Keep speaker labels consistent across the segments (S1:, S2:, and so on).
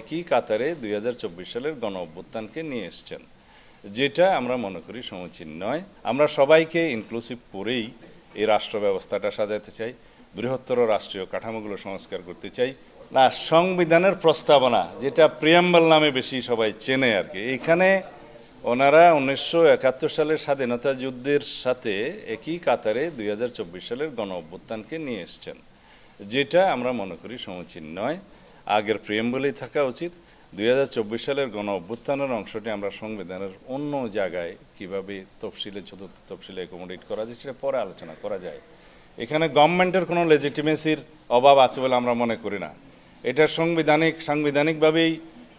S1: একই কাতারে 2024 সালের গণ অভ্যুত্থানকে নিয়ে এসেছেন, যেটা আমরা মনে করি সমীচীন নয়। আমরা সবাইকে ইনক্লুসিভ করেই এই রাষ্ট্র ব্যবস্থাটা সাজাতে চাই, বৃহত্তর রাষ্ট্রীয় কাঠামোগুলো সংস্কার করতে চাই। না, সংবিধানের প্রস্তাবনা, যেটা প্রিয়াম্বল নামে বেশি সবাই চেনে আর কি, এখানে ওনারা 1971 সালের স্বাধীনতা যুদ্ধের সাথে একই কাতারে 2024 সালের গণ অভ্যুত্থানকে নিয়ে এসেছেন, যেটা আমরা মনে করি সমীচীন নয়। আগের প্রিয়াম্বলেই থাকা উচিত। 2024 সালের গণ অভ্যুত্থানের অংশটি আমরা সংবিধানের অন্য জায়গায় কিভাবে তফসিলে, চতুর্থ তফসিলে অ্যাকোমোডেট করা যায় সেটা পরে আলোচনা করা যায়। এখানে গভর্নমেন্টের কোনো লেজিটিমেসির অভাব আছে বলে আমরা মনে করি না। এটা সাংবিধানিকভাবেই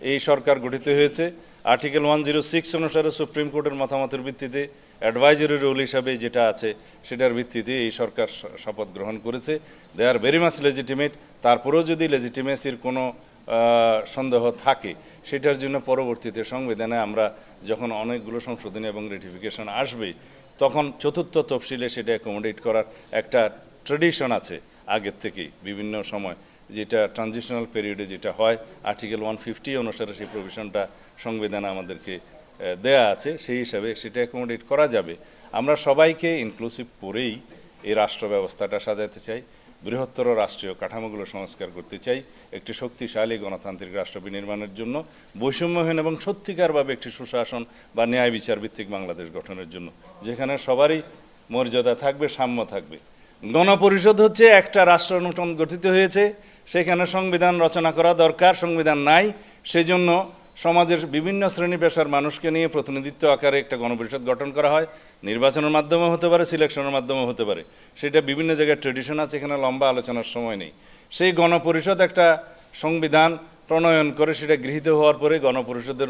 S1: এই সরকার গঠিত হয়েছে। আর্টিকেল 106 অনুসারে সুপ্রিম কোর্টের মতামতের ভিত্তিতে অ্যাডভাইজারি রুল হিসাবে যেটা আছে সেটার ভিত্তিতে এই সরকার শপথ গ্রহণ করেছে। দে আর ভেরি মাচ লেজিটিমেট। তারপরেও যদি লেজিটিমেসির কোনো সন্দেহ থাকে, সেটার জন্য পরবর্তীতে সংবিধানে আমরা যখন অনেকগুলো সংশোধনী এবং রেটিফিকেশন আসবে, তখন চতুর্থ তফসিলে সেটা অ্যাকোমোডেট করার একটা ট্রেডিশন আছে আগের থেকেই বিভিন্ন সময়, যেটা ট্রানজিশনাল পিরিয়ডে যেটা হয়। আর্টিকেল 150 অনুসারে সেই প্রভিশনটা সংবিধানে আমাদেরকে দেয়া আছে, সেই হিসাবে সেটা অ্যাকোমোডেট করা যাবে। আমরা সবাইকে ইনক্লুসিভ করেই এই রাষ্ট্র ব্যবস্থাটা সাজাতে চাই, বৃহত্তর রাষ্ট্রীয় কাঠামোগুলো সংস্কার করতে চাই, একটি শক্তিশালী গণতান্ত্রিক রাষ্ট্র বিনির্মাণের জন্য, বৈষম্যহীন এবং সত্যিকারভাবে একটি সুশাসন বা ন্যায় বিচার ভিত্তিক বাংলাদেশ গঠনের জন্য, যেখানে সবারই মর্যাদা থাকবে, সাম্য থাকবে। গণপরিষদ হচ্ছে একটা রাষ্ট্র নতুন গঠিত হয়েছে, সেখানে সংবিধান রচনা করা দরকার, সংবিধান নাই। সেজন্য সমাজের বিভিন্ন শ্রেণী পেশার মানুষকে নিয়ে প্রতিনিধিত্ব আকারে একটা গণপরিষদ গঠন করা হয়। নির্বাচনের মাধ্যমে হতে পারে, সিলেকশনের মাধ্যমে হতে পারে, সেটা বিভিন্ন জায়গায় ট্রেডিশন আছে, এখানে লম্বা আলোচনার সময় নেই। সেই গণপরিষদ একটা সংবিধান প্রণয়ন করে, সেটা গৃহীত হওয়ার পরে গণপরিষদের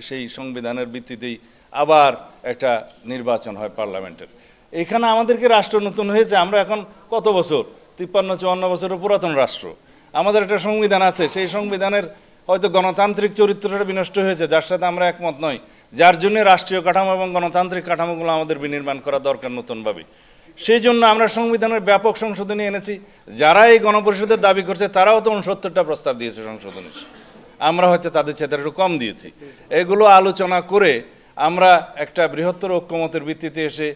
S1: সেই সংবিধানের ভিত্তিতেই আবার একটা নির্বাচন হয় পার্লামেন্টের। এখানে আমাদেরকে রাষ্ট্র নতুন হয়েছে, আমরা এখন কত বছর, 53-54 বছরের পুরাতন রাষ্ট্র। আমাদের একটা সংবিধান আছে, সেই সংবিধানের হয়তো গণতান্ত্রিক চরিত্রটা বিনষ্ট হয়েছে, যার সাথে আমরা একমত নই, যার জন্য রাষ্ট্রীয় কাঠামো এবং গণতান্ত্রিক কাঠামোগুলো আমাদের বিনির্মাণ করা দরকার নতুনভাবে। সেই জন্য আমরা সংবিধানের ব্যাপক সংশোধনী এনেছি। যারা এই গণপরিষদের দাবি করছে তারাও তো 69টা প্রস্তাব দিয়েছে সংশোধনী, আমরা হয়তো তাদের চেয়ে একটু কম দিয়েছি। এগুলো আলোচনা করে আমরা একটা বৃহত্তর ঐক্যমতের ভিত্তিতে এসে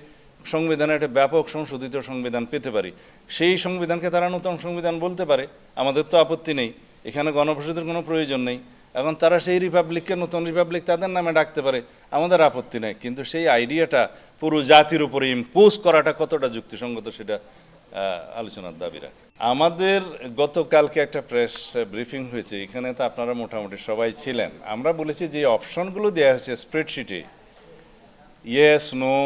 S1: সংবিধানে একটা ব্যাপক সংশোধিত সংবিধান পেতে পারি। সেই সংবিধানকে তারা নতুন সংবিধান বলতে পারে, আমাদের তো আপত্তি নেই, এখানে গণপরিষদের কোনো প্রয়োজন নেই। এখন তারা সেই রিপাবলিককে নতুন রিপাবলিক তাদের নামে ডাকতে পারে, আমাদের আপত্তি নেই। কিন্তু সেই আইডিয়াটা পুরো জাতির উপরে ইম্পোজ করাটা কতটা যুক্তিসঙ্গত সেটা আলোচনার দাবি রাখে। আমাদের গতকালকে একটা প্রেস ব্রিফিং হয়েছে, এখানে তো আপনারা মোটামুটি সবাই ছিলেন। আমরা বলেছি যে অপশনগুলো দেওয়া হয়েছে স্প্রেডশিটে, ইয়েস, নো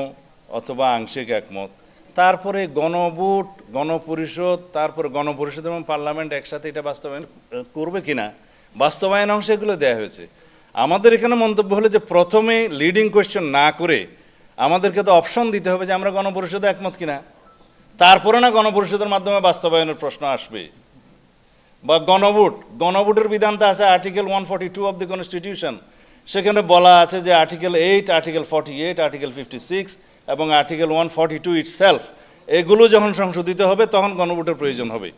S1: অথবা আংশিক একমত, তারপরে গণভোট, গণপরিষদ, তারপর গণপরিষদ এবং পার্লামেন্ট একসাথে এটা বাস্তবায়ন করবে কিনা, বাস্তবায়ন অংশ এগুলো দেওয়া হয়েছে। আমাদের এখানে মন্তব্য হলো যে প্রথমে লিডিং কোয়েশ্চেন না করে আমাদেরকে তো অপশন দিতে হবে যে আমরা গণপরিষদে একমত কিনা, তারপরে না গণপরিষদের মাধ্যমে বাস্তবায়নের প্রশ্ন আসবে। বা গণভোটের বিধানটা আছে আর্টিকেল 142 অফ দ্য কনস্টিটিউশন, সেখানে বলা আছে যে আর্টিকেল 8, আর্টিকেল 48, আর্টিকেল 56 এবং আর্টিকেল 142 ইটসেলফ, এগুলো যখন সংশোধিত হবে তখন গণভোটের প্রয়োজন হবে।